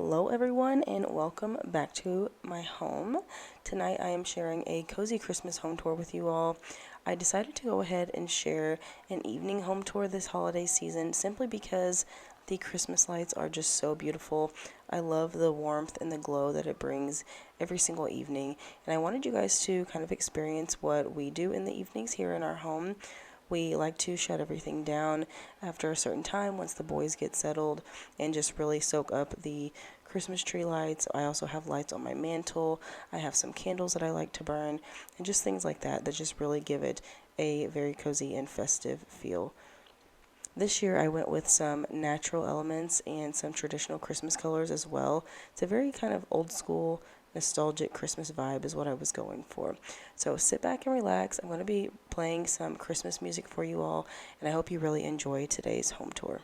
Hello everyone and welcome back to my home. Tonight I am sharing a cozy Christmas home tour with you all. I decided to go ahead and share an evening home tour this holiday season simply because the Christmas lights are just so beautiful. I love the warmth and the glow that it brings every single evening, and I wanted you guys to kind of experience what we do in the evenings here in our home. We like to shut everything down after a certain time once the boys get settled and just really soak up the Christmas tree lights. I also have lights on my mantle. I have some candles that I like to burn and just things like that that just really give it a very cozy and festive feel. This year I went with some natural elements and some traditional Christmas colors as well. It's a very kind of old school, nostalgic Christmas vibe is what I was going for. So sit back and relax. I'm going to be playing some Christmas music for you all, and I hope you really enjoy today's home tour.